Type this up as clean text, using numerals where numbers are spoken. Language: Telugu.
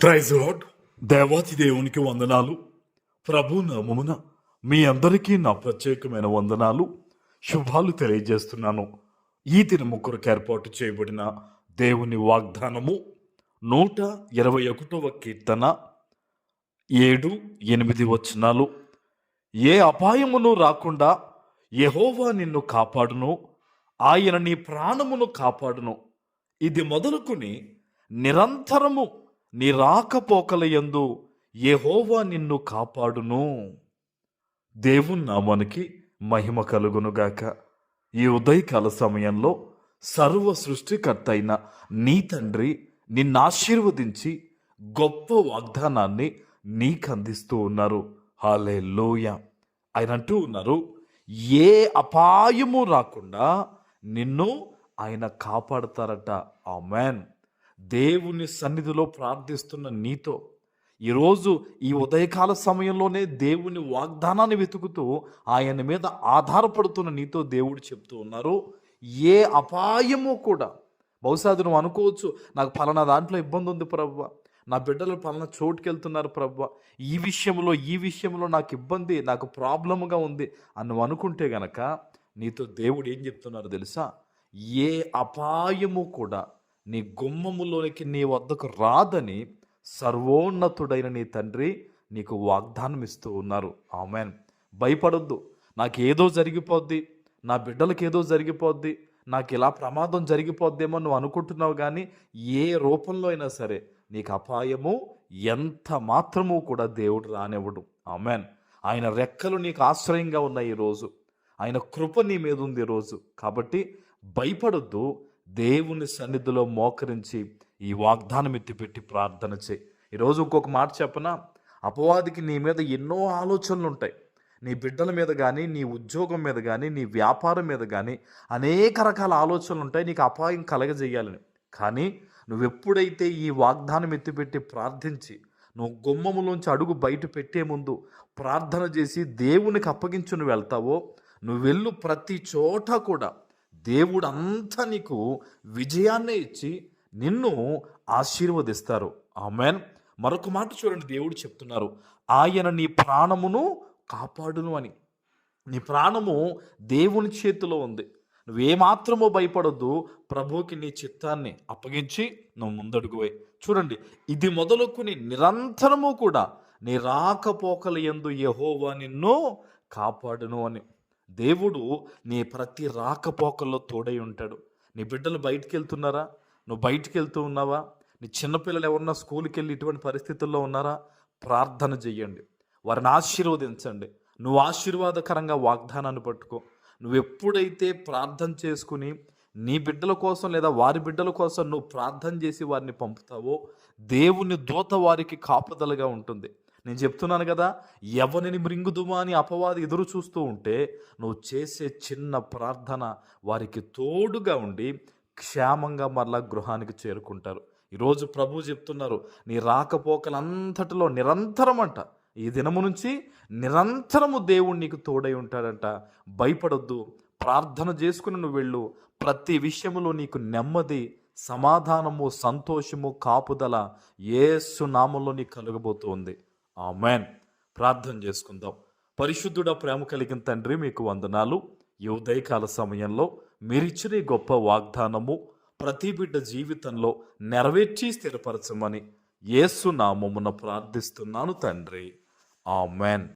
Praise lord. దేవాతి దేవునికి వందనాలు. ప్రభు నామమున మీ అందరికీ నా ప్రత్యేకమైన వందనాలు, శుభాలు తెలియజేస్తున్నాను. ఈ దినము కొరకు ఏర్పాటు చేయబడిన దేవుని వాగ్దానము 121వ కీర్తన 7-8 వచనాలు. ఏ అపాయమును రాకుండా యెహోవా నిన్ను కాపాడును, ఆయన నీ ప్రాణమును కాపాడును. ఇది మొదలుకొని నిరంతరము నీ రాకపోకలయందు యెహోవా నిన్ను కాపాడును. దేవుని నామానికి మహిమ కలుగునుగాక. ఈ ఉదయకాల సమయంలో సర్వ సృష్టికర్త అయిన నీ తండ్రి నిన్ను ఆశీర్వదించి గొప్ప వాగ్దానాన్ని నీకు అందిస్తూ ఉన్నారు. హల్లెలూయా. ఆయన అంటూ ఉన్నారు, ఏ అపాయము రాకుండా నిన్ను ఆయన కాపాడతారట. ఆమేన్. దేవుని సన్నిధిలో ప్రార్థిస్తున్న నీతో ఈరోజు ఈ ఉదయకాల సమయంలోనే దేవుని వాగ్దానాన్ని వెతుకుతూ ఆయన మీద ఆధారపడుతున్న నీతో దేవుడు చెప్తూ ఉన్నారు, ఏ అపాయము కూడా. బహుశా అది నువ్వు అనుకోవచ్చు, నాకు పలానా దాంట్లో ఇబ్బంది ఉంది ప్రభువా, నా బిడ్డలు పలానా చోటుకి వెళ్తున్నారు ప్రభువా, ఈ విషయంలో నాకు ఇబ్బంది, నాకు ప్రాబ్లమ్గా ఉంది అని నువ్వు అనుకుంటే గనక నీతో దేవుడు ఏం చెప్తున్నారు తెలుసా? ఏ అపాయము కూడా నీ గుమ్మములోనికి నీ వద్దకు రాదని సర్వోన్నతుడైన నీ తండ్రి నీకు వాగ్దానం ఇస్తూ ఉన్నారు. ఆమెన్. భయపడొద్దు. నాకేదో జరిగిపోద్ది, నా బిడ్డలకు ఏదో జరిగిపోద్ది, నాకు ఇలా ప్రమాదం జరిగిపోద్దేమో నువ్వు అనుకుంటున్నావు, కానీ ఏ రూపంలో అయినా సరే నీకు అపాయము ఎంత మాత్రము కూడా దేవుడు రానివ్వడు. ఆమెన్. ఆయన రెక్కలు నీకు ఆశ్రయంగా ఉన్నాయి ఈరోజు, ఆయన కృప నీ మీద ఉంది ఈరోజు. కాబట్టి భయపడొద్దు. దేవుని సన్నిధిలో మోకరించి ఈ వాగ్దానం ఎత్తిపెట్టి ప్రార్థన చేయి. ఈరోజు ఇంకొక మాట చెప్పనా? అపవాదికి నీ మీద ఎన్నో ఆలోచనలు ఉంటాయి. నీ బిడ్డల మీద కానీ, నీ ఉద్యోగం మీద కానీ, నీ వ్యాపారం మీద కానీ అనేక రకాల ఆలోచనలు ఉంటాయి నీకు అపాయం కలగజేయాలని. కానీ నువ్వెప్పుడైతే ఈ వాగ్దానం ఎత్తిపెట్టి ప్రార్థించి నువ్వు గుమ్మములోంచి అడుగు బయట పెట్టే ముందు ప్రార్థన చేసి దేవునికి అప్పగించి నువ్వు వెళ్తావో, నువ్వు వెళ్ళు ప్రతి చోట కూడా దేవుడు అంతా నీకు విజయాన్నే ఇచ్చి నిన్ను ఆశీర్వదిస్తారు. ఆమెన్. మరొక మాట చూడండి, దేవుడు చెప్తున్నారు, ఆయన నీ ప్రాణమును కాపాడును అని. నీ ప్రాణము దేవుని చేతిలో ఉంది. నువ్వేమాత్రమో భయపడొద్దు. ప్రభువుకి నీ చిత్తాన్ని అప్పగించి నువ్వు ముందడుగువే. చూడండి, ఇది మొదలుకొని నిరంతరము కూడా నీ రాకపోకల యందు యెహోవా నిన్ను కాపాడును అని. దేవుడు నీ ప్రతి రాకపోకల్లో తోడై ఉంటాడు. నీ బిడ్డలు బయటికి వెళ్తున్నారా? నువ్వు బయటికి వెళ్తూ ఉన్నావా? నీ చిన్నపిల్లలు ఎవరన్నా స్కూల్కి వెళ్ళి ఇటువంటి పరిస్థితుల్లో ఉన్నారా? ప్రార్థన చెయ్యండి, వారిని ఆశీర్వదించండి. నువ్వు ఆశీర్వాదకరంగా వాగ్దానాన్ని పట్టుకో. నువ్వు ఎప్పుడైతే ప్రార్థన చేసుకుని నీ బిడ్డల కోసం లేదా వారి బిడ్డల కోసం నువ్వు ప్రార్థన చేసి వారిని పంపుతావో, దేవుని దూత వారికి కాపుదలగా ఉంటుంది. నేను చెప్తున్నాను కదా, ఎవరిని మృంగుదుమా అని అపవాది ఎదురు చూస్తూ ఉంటే నువ్వు చేసే చిన్న ప్రార్థన వారికి తోడుగా ఉండి క్షేమంగా మరలా గృహానికి చేరుకుంటారు. ఈరోజు ప్రభు చెప్తున్నారు, నీ రాకపోకలంతటిలో నిరంతరం అంట, ఈ దినము నుంచి నిరంతరము దేవుడు నీకు తోడై ఉంటాడంట. భయపడొద్దు. ప్రార్థన చేసుకుని నువ్వు వెళ్ళు. ప్రతి విషయములో నీకు నెమ్మది, సమాధానము, సంతోషము, కాపుదల యేసు నామములో నీకు కలుగబోతుంది. ఆమెన్. ప్రార్థన చేసుకుందాం. పరిశుద్ధుడా, ప్రేమ కలిగిన తండ్రి, మీకు వందనాలు. ఈ ఉదయకాల సమయంలో మీరిచ్చిన ఈ గొప్ప వాగ్దానము ప్రతి బిడ్డ జీవితంలో నెరవేర్చి స్థిరపరచమని యేసు నామమున ప్రార్థిస్తున్నాను తండ్రి. ఆమెన్.